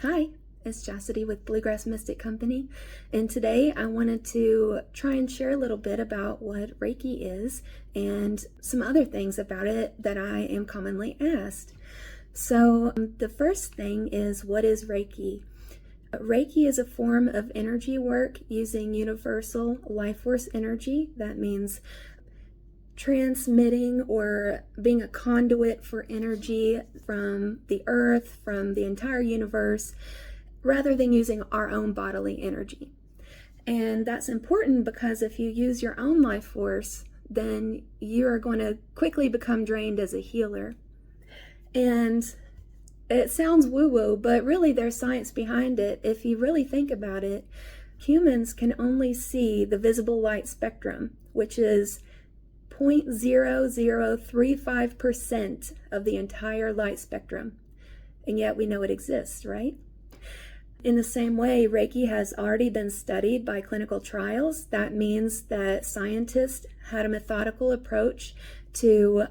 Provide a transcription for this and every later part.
Hi, it's Chasity with Bluegrass Mystic Company, and today I wanted to try and share a little bit about what Reiki is and some other things about it that I am commonly asked. So the first thing is, what is Reiki? Reiki is a form of energy work using universal life force energy. That means transmitting or being a conduit for energy from the earth, from the entire universe, rather than using our own bodily energy. And that's important because if you use your own life force, then you are going to quickly become drained as a healer. And it sounds woo-woo, but really there's science behind it. If you really think about it, humans can only see the visible light spectrum, which is 0.0035% of the entire light spectrum. And yet we know it exists, right? In the same way, Reiki has already been studied by clinical trials. That means that scientists had a methodical approach to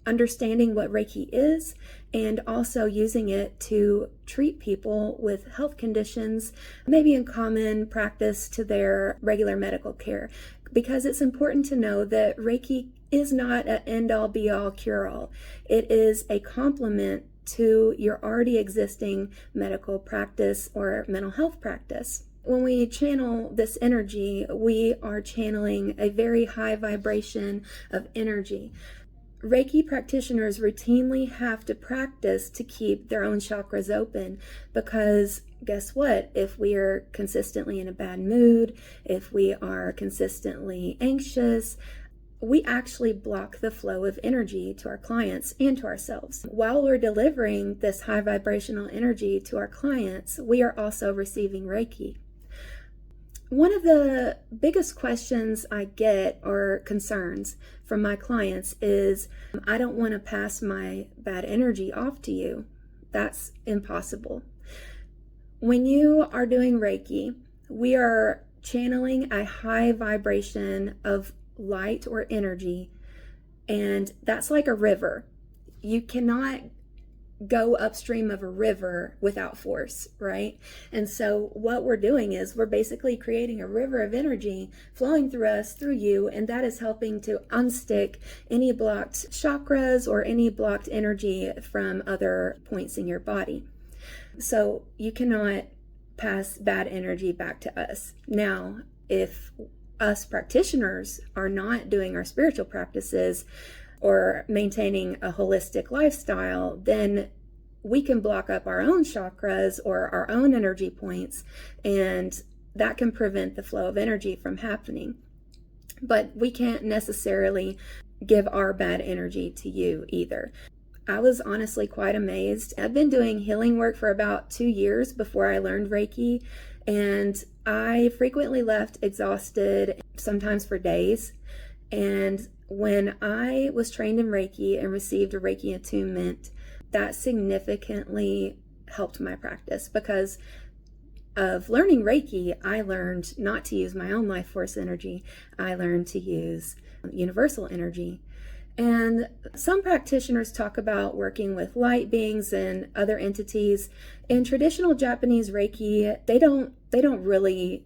understanding what Reiki is and also using it to treat people with health conditions, maybe in common practice to their regular medical care. Because it's important to know that Reiki is not an end-all be-all cure-all. It is a complement to your already existing medical practice or mental health practice. When we channel this energy, we are channeling a very high vibration of energy. Reiki practitioners routinely have to practice to keep their own chakras open because guess what? If we are consistently in a bad mood, if we are consistently anxious, we actually block the flow of energy to our clients and to ourselves. While we're delivering this high vibrational energy to our clients, we are also receiving Reiki. One of the biggest questions I get or concerns from my clients is, I don't want to pass my bad energy off to you. That's impossible. When you are doing Reiki, we are channeling a high vibration of light or energy, and that's like a river. You cannot go upstream of a river without force, right? And so what we're doing is we're basically creating a river of energy flowing through us, through you, and that is helping to unstick any blocked chakras or any blocked energy from other points in your body. So you cannot pass bad energy back to us. Now, if us practitioners are not doing our spiritual practices or maintaining a holistic lifestyle, then we can block up our own chakras or our own energy points, and that can prevent the flow of energy from happening. But we can't necessarily give our bad energy to you either. I was honestly quite amazed. I've been doing healing work for about 2 years before I learned Reiki, and I frequently left exhausted, sometimes for days. And when I was trained in Reiki and received a Reiki attunement, that significantly helped my practice. Because of learning Reiki, I learned not to use my own life force energy. I learned to use universal energy. And some practitioners talk about working with light beings and other entities. In traditional Japanese Reiki, they don't really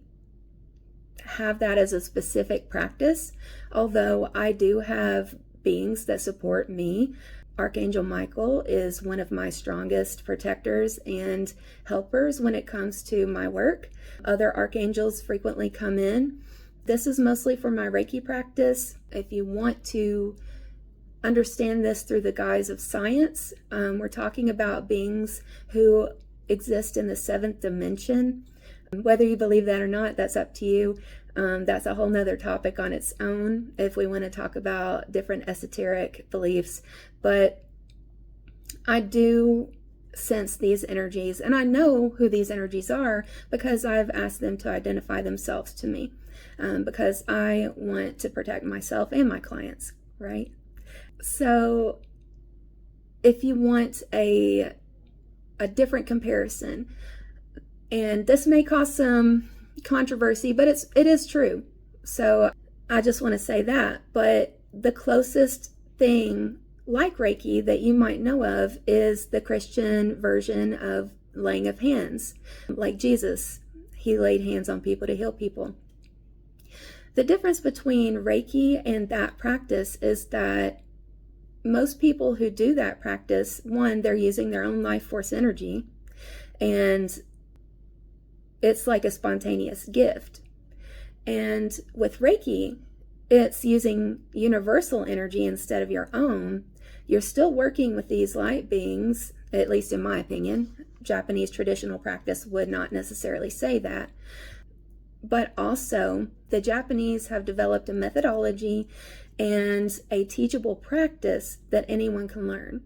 have that as a specific practice, although I do have beings that support me. Archangel Michael is one of my strongest protectors and helpers when it comes to my work. Other archangels frequently come in. This is mostly for my Reiki practice. If you want to understand this through the guise of science, we're talking about beings who exist in the 7th dimension. Whether you believe that or not, that's up to you. That's a whole nother topic on its own if we want to talk about different esoteric beliefs. But I do sense these energies, and I know who these energies are because I've asked them to identify themselves to me, because I want to protect myself and my clients, right? So if you want a different comparison, and this may cause some controversy, but it is true. So I just want to say that. But the closest thing like Reiki that you might know of is the Christian version of laying of hands, like Jesus. He laid hands on people to heal people. The difference between Reiki and that practice is that most people who do that practice, one, they're using their own life force energy, and it's like a spontaneous gift. And with Reiki, it's using universal energy instead of your own. You're still working with these light beings, at least in my opinion. Japanese traditional practice would not necessarily say that. But also, the Japanese have developed a methodology and a teachable practice that anyone can learn.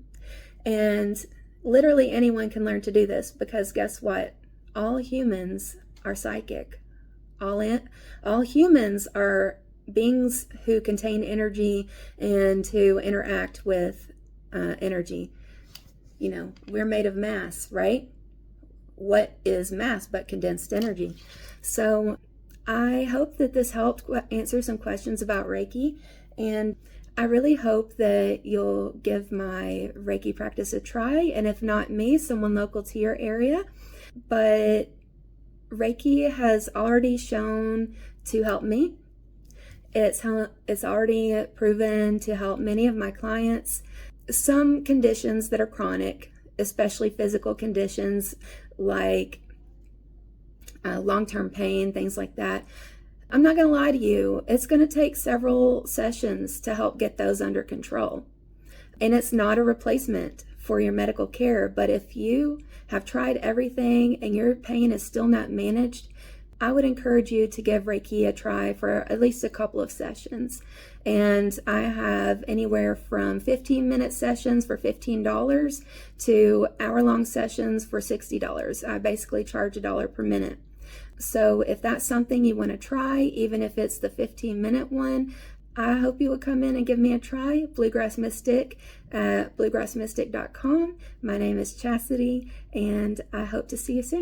And literally anyone can learn to do this, because guess what? All humans are psychic. All humans are beings who contain energy and who interact with energy. You know, we're made of mass, right? What is mass but condensed energy? So I hope that this helped answer some questions about Reiki, and I really hope that you'll give my Reiki practice a try, and if not me, someone local to your area. But Reiki has already shown to help me. It's already proven to help many of my clients. Some conditions that are chronic, especially physical conditions like long-term pain, things like that. I'm not going to lie to you, it's going to take several sessions to help get those under control. And it's not a replacement for your medical care, but if you have tried everything and your pain is still not managed, I would encourage you to give Reiki a try for at least a couple of sessions. And I have anywhere from 15-minute sessions for $15 to hour-long sessions for $60. I basically charge $1 per minute. So if that's something you want to try, even if it's the 15-minute one, I hope you would come in and give me a try. Bluegrass Mystic at bluegrassmystic.com. My name is Chasity, and I hope to see you soon.